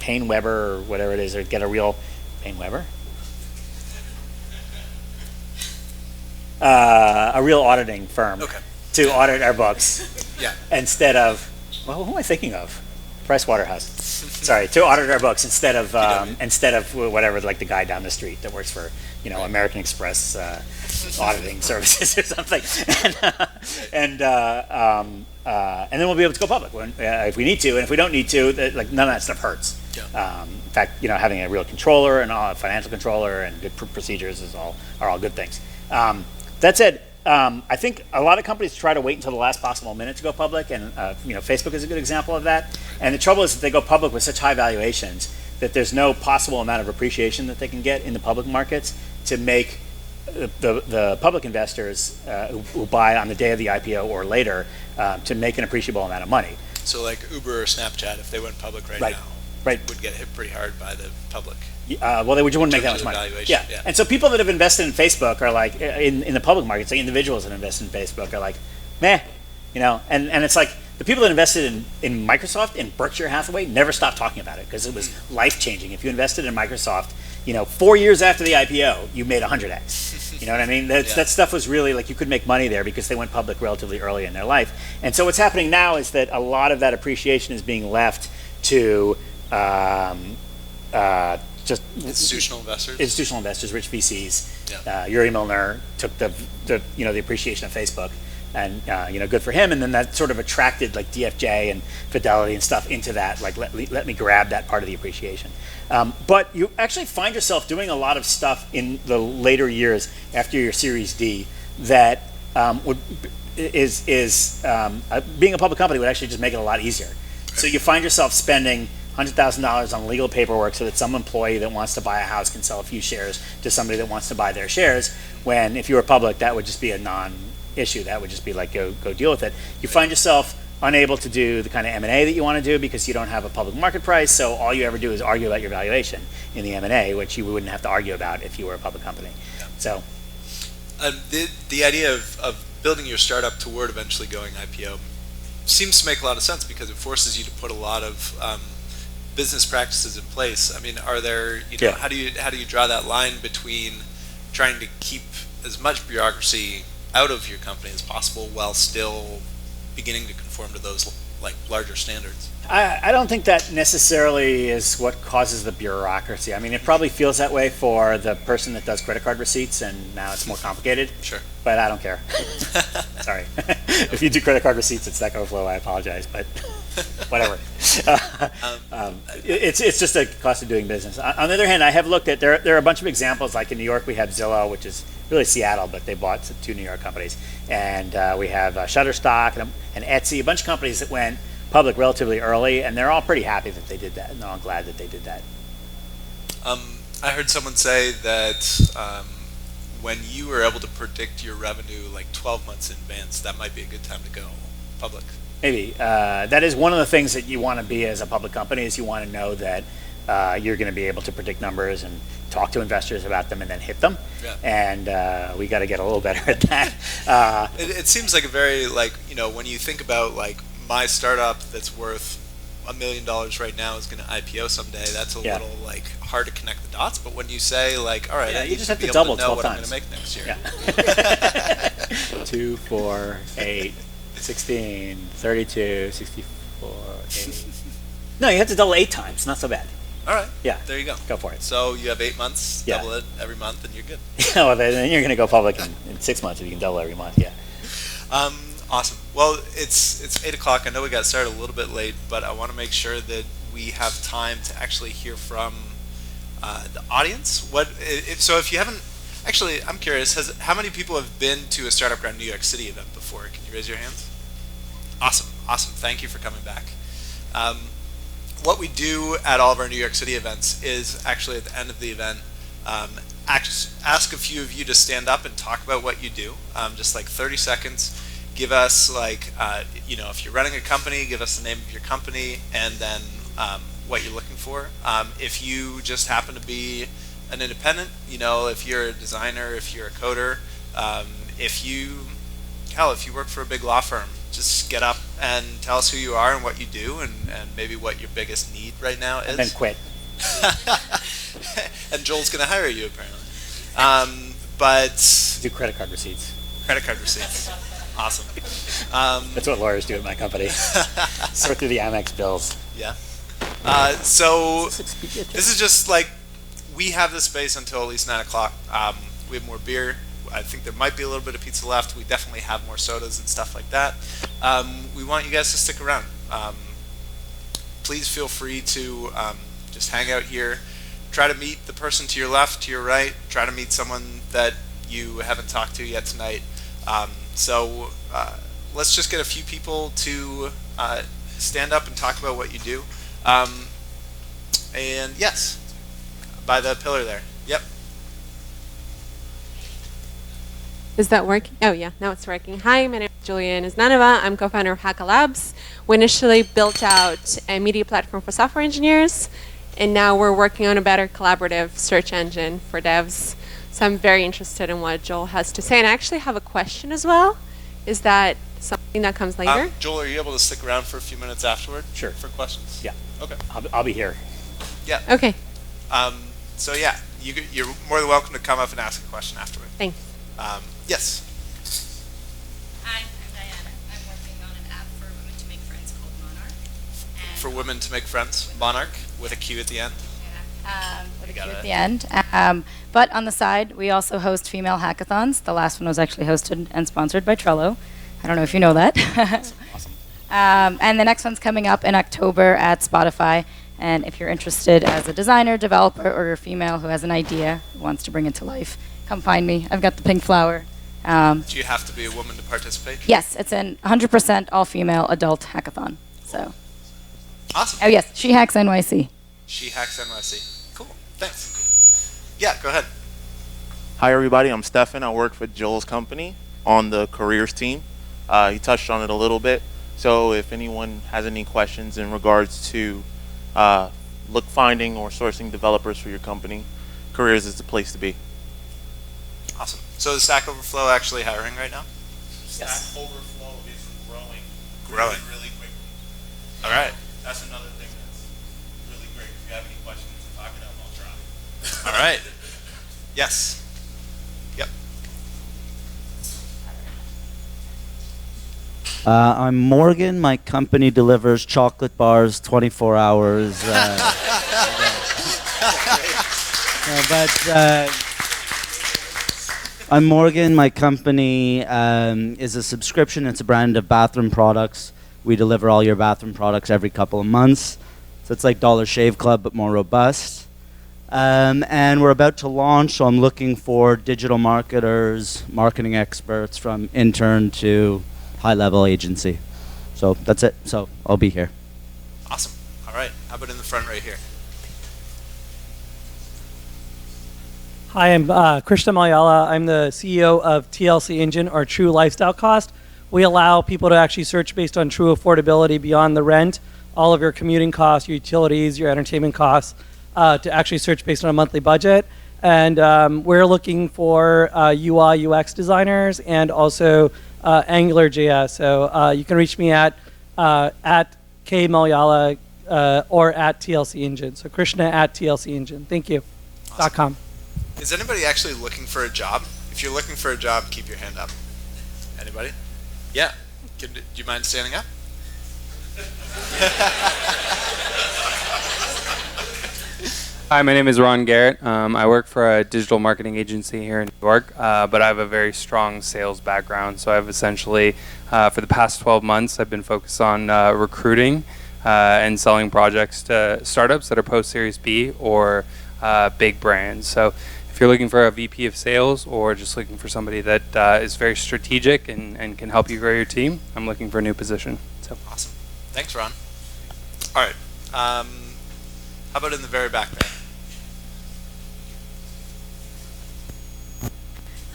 Payne Weber or whatever it is, or get a real Payne Weber? A real auditing firm to audit our books. Yeah. Instead of, who am I thinking of? Pricewaterhouse. Sorry, to audit our books instead of whatever, like the guy down the street that works for American Express auditing services or something, and then we'll be able to go public if we need to, and if we don't need to, none of that stuff hurts. Yeah. In fact, having a real controller and a financial controller and good procedures are all good things. That said, I think a lot of companies try to wait until the last possible minute to go public, and Facebook is a good example of that. And the trouble is that they go public with such high valuations that there's no possible amount of appreciation that they can get in the public markets to make the public investors who buy on the day of the IPO or later to make an appreciable amount of money. So like Uber or Snapchat, if they went public right now, would get hit pretty hard by the public. Well, they wouldn't make that much money. Yeah. And so people that have invested in Facebook are like, in the public markets, like individuals that invested in Facebook are like, meh, and it's like the people that invested in Microsoft and Berkshire Hathaway never stopped talking about it because it was life-changing. If you invested in Microsoft, 4 years after the IPO, you made 100x. You know what I mean? That stuff was really you could make money there because they went public relatively early in their life. And so what's happening now is that a lot of that appreciation is being left to just institutional investors, rich VCs. Yeah. Yuri Milner took the appreciation of Facebook, and good for him. And then that sort of attracted DFJ and Fidelity and stuff into that. Let me grab that part of the appreciation. But you actually find yourself doing a lot of stuff in the later years after your Series D that being a public company would actually just make it a lot easier. So you find yourself spending $100,000 on legal paperwork so that some employee that wants to buy a house can sell a few shares to somebody that wants to buy their shares, when if you were public, that would just be a non-issue. That would just be go deal with it. You find yourself unable to do the kind of M&A that you want to do because you don't have a public market price. So all you ever do is argue about your valuation in the M&A, which you wouldn't have to argue about if you were a public company. Yeah. So the idea of building your startup toward eventually going IPO seems to make a lot of sense because it forces you to put a lot of business practices in place. I mean, are there, Yeah. how do you draw that line between trying to keep as much bureaucracy out of your company as possible while still beginning to conform to those like larger standards? I don't think that necessarily is what causes the bureaucracy. I mean, it probably feels that way for the person that does credit card receipts, and now it's more complicated. Sure. But I don't care. Sorry. If you do credit card receipts, it's Stack Overflow. I apologize, but whatever. It's just a cost of doing business. On the other hand, I have looked at there are a bunch of examples. Like in New York, we have Zillow, which is really Seattle, but they bought two New York companies, and we have Shutterstock and Etsy, a bunch of companies that went public relatively early, and they're all pretty happy that they did that, and they're all glad that they did that. I heard someone say that when you were able to predict your revenue like 12 months in advance, that might be a good time to go public. Maybe. That is one of the things that you want to be as a public company, is you want to know that you're going to be able to predict numbers and talk to investors about them and then hit them. Yeah. And we got to get a little better at that. It seems like a very, like, when you think about like my startup that's worth $1 million right now is going to IPO someday, that's a little like hard to connect the dots. But when you say like, all right, I you need just to have be to able double to know 12 what I'm going times. to make next year. Yeah. 2, 4, 8, 16, 32, 64, 8. No, you have to double 8 times. Not so bad. All right. Yeah. There you go. Go for it. So you have 8 months, Yeah. double it every month, and you're good. Well, then you're going to go public in 6 months if you can double every month. Yeah. Awesome. Well, it's 8 o'clock. I know we got started a little bit late, but I want to make sure that we have time to actually hear from the audience. So if you haven't, actually, I'm curious, how many people have been to a Startup Grind New York City event before? Can you raise your hands? Awesome. Thank you for coming back. What we do at all of our New York City events is actually at the end of the event, ask a few of you to stand up and talk about what you do, just like 30 seconds. Give us like, if you're running a company, give us the name of your company and then what you're looking for. If you just happen to be an independent, if you're a designer, if you're a coder, if you work for a big law firm, just get up and tell us who you are and what you do and maybe what your biggest need right now is. And then quit. And Joel's going to hire you apparently. But Do credit card receipts. credit card receipts. Awesome. That's what lawyers do at my company. Sort through the Amex bills. Yeah. So Is this Expedia check? this is just like, we have this space until at least 9 o'clock. We have more beer. I think there might be a little bit of pizza left. We definitely have more sodas and stuff like that. We want you guys to stick around. Please feel free to just hang out here. Try to meet the person to your left, to your right. Try to meet someone that you haven't talked to yet tonight. So let's just get a few people to stand up and talk about what you do. And yes, by the pillar there. Yep. Is that working? Oh yeah, now it's working. Hi, my name is Julian Iznanova. I'm co-founder of Haka Labs. We initially built out a media platform for software engineers, and now we're working on a better collaborative search engine for devs. So I'm very interested in what Joel has to say. And I actually have a question as well. Is that something that comes later? Joel, are you able to stick around for a few minutes afterward? Sure. For questions? Yeah. Okay. I'll be here. Yeah. Okay, So yeah, you're more than welcome to come up and ask a question afterward. thanks. Yes. Hi, I'm Diana. I'm working on an app for women to make friends called Monarch. And For women to make friends, Monarch with a Q at the end. with a got Q it. at the end. But on the side, we also host female hackathons. The last one was actually hosted and sponsored by Trello. I don't know if you know that. Awesome. And the next one's coming up in October at Spotify. And if you're interested as a designer, developer, or you're a female who has an idea, wants to bring it to life, come find me. I've got the pink flower. Do you have to be a woman to participate? Yes, it's an 100% all-female adult hackathon. So, Awesome. oh yes, She Hacks NYC. She Hacks NYC. Cool. Thanks. Yeah, go ahead. Hi everybody, I'm Stefan. I work for Joel's company on the careers team. He touched on it a little bit. So if anyone has any questions in regards to finding or sourcing developers for your company, Careers is the place to be. Awesome. So is Stack Overflow actually hiring right now? Stack Overflow is growing. Growing. Really quickly. All right. That's another thing that's really great. If you have any questions, talk it up, I'll try. All right. Yes. Yep. I'm Morgan. My company delivers chocolate bars 24 hours. I'm Morgan. My company is a subscription. It's a brand of bathroom products. We deliver all your bathroom products every couple of months. So it's like Dollar Shave Club, but more robust. And we're about to launch, so I'm looking for digital marketers, marketing experts from intern to high-level agency. So that's it. So I'll be here. Awesome. All right. How about in the front right here? Hi, I'm Krishna Malayala. I'm the CEO of TLC Engine, or True Lifestyle Cost. We allow people to actually search based on true affordability beyond the rent, all of your commuting costs, your utilities, your entertainment costs, to actually search based on a monthly budget. And we're looking for UI, UX designers and also AngularJS. So you can reach me at kmalayala or at TLC Engine. So Krishna at TLC Engine. Thank you. Awesome. .com. Is anybody actually looking for a job? If you're looking for a job, keep your hand up. Anybody? Yeah. Do you mind standing up? Hi, my name is Ron Garrett. I work for a digital marketing agency here in New York, but I have a very strong sales background. So I've essentially, for the past 12 months, I've been focused on recruiting and selling projects to startups that are post-Series B or big brands. So if you're looking for a VP of sales or just looking for somebody that is very strategic and can help you grow your team, I'm looking for a new position. So Awesome. Thanks, Ron. All right. How about in the very back there?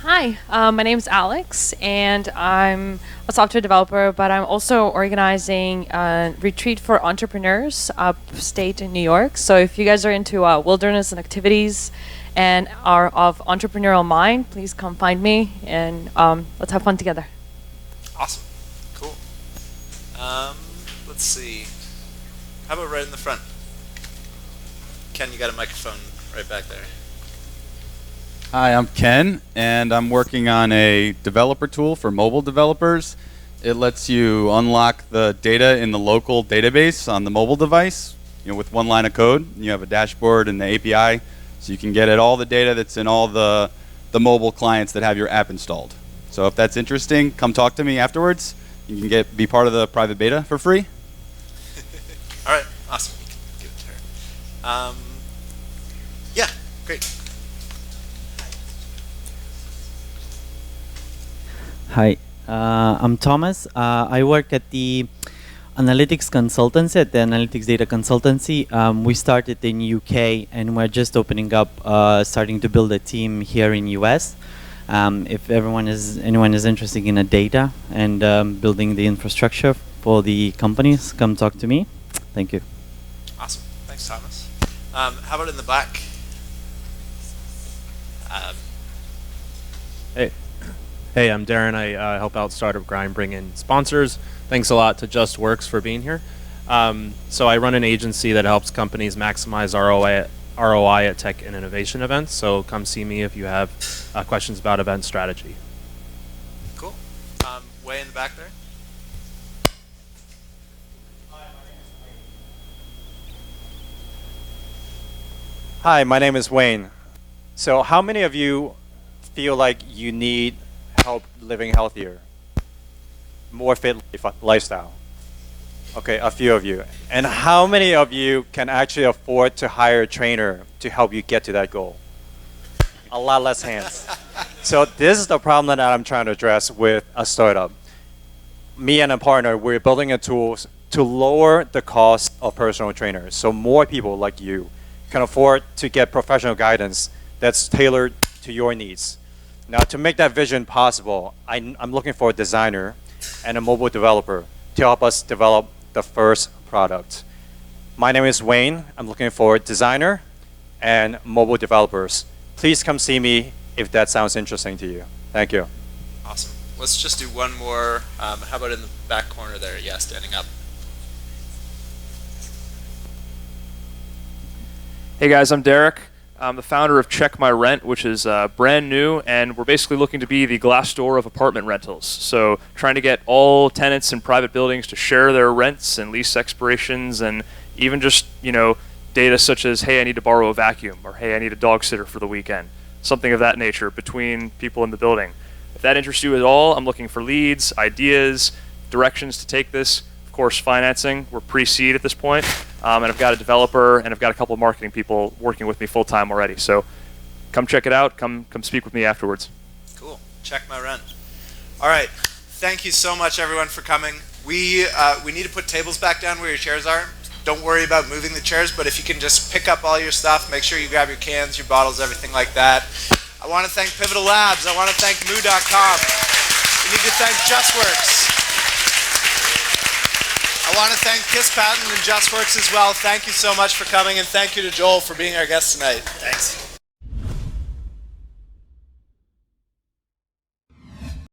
Hi, my name's Alex, and I'm a software developer, but I'm also organizing a retreat for entrepreneurs upstate in New York. So if you guys are into wilderness and activities and are of entrepreneurial mind, please come find me, and let's have fun together. Awesome. Cool. Let's see. How about right in the front? Ken, you got a microphone right back there. Hi, I'm Ken, and I'm working on a developer tool for mobile developers. It lets you unlock the data in the local database on the mobile device, with one line of code. You have a dashboard and the API, so you can get at all the data that's in all the mobile clients that have your app installed. So if that's interesting, come talk to me afterwards. You can be part of the private beta for free. All right. Awesome. You can give it to her. Yeah. Great. Hi, I'm Thomas. I work at the analytics consultancy, at the analytics data consultancy. We started in UK and we're just opening up, starting to build a team here in US. If anyone is interested in data and building the infrastructure for the companies, come talk to me. Thank you. Awesome. Thanks, Thomas. How about in the back? Hey, I'm Darren. I help out Startup Grind bring in sponsors. Thanks a lot to Just Works for being here. So I run an agency that helps companies maximize ROI at tech and innovation events. So come see me if you have questions about event strategy. Cool. Way in the back there. Hi, my name is Wayne. So how many of you feel like you need help living healthier, more fit lifestyle? Okay, a few of you. And how many of you can actually afford to hire a trainer to help you get to that goal? A lot less hands. So this is the problem that I'm trying to address with a startup. Me and a partner, we're building a tool to lower the cost of personal trainers, so more people like you can afford to get professional guidance that's tailored to your needs. Now, to make that vision possible, I'm looking for a designer and a mobile developer to help us develop the first product. My name is Wayne. I'm looking for a designer and mobile developers. Please come see me if that sounds interesting to you. Thank you. Awesome. Let's just do one more. How about in the back corner there? Yeah, standing up. Hey guys, I'm Derek. I'm the founder of Check My Rent, which is brand new, and we're basically looking to be the Glassdoor of apartment rentals. So trying to get all tenants in private buildings to share their rents and lease expirations, and even just, data such as, hey, I need to borrow a vacuum, or hey, I need a dog sitter for the weekend. Something of that nature between people in the building. If that interests you at all, I'm looking for leads, ideas, directions to take this. Of course, financing. We're pre-seed at this point. And I've got a developer, and I've got a couple of marketing people working with me full-time already. So come check it out. Come speak with me afterwards. Cool. Check My Rent. All right. Thank you so much, everyone, for coming. We need to put tables back down where your chairs are. Don't worry about moving the chairs, but if you can just pick up all your stuff, make sure you grab your cans, your bottles, everything like that. I want to thank Pivotal Labs. I want to thank Moo.com. We need to thank JustWorks. I want to thank Kiss Patent and JustWorks as well. Thank you so much for coming, and thank you to Joel for being our guest tonight. Thanks.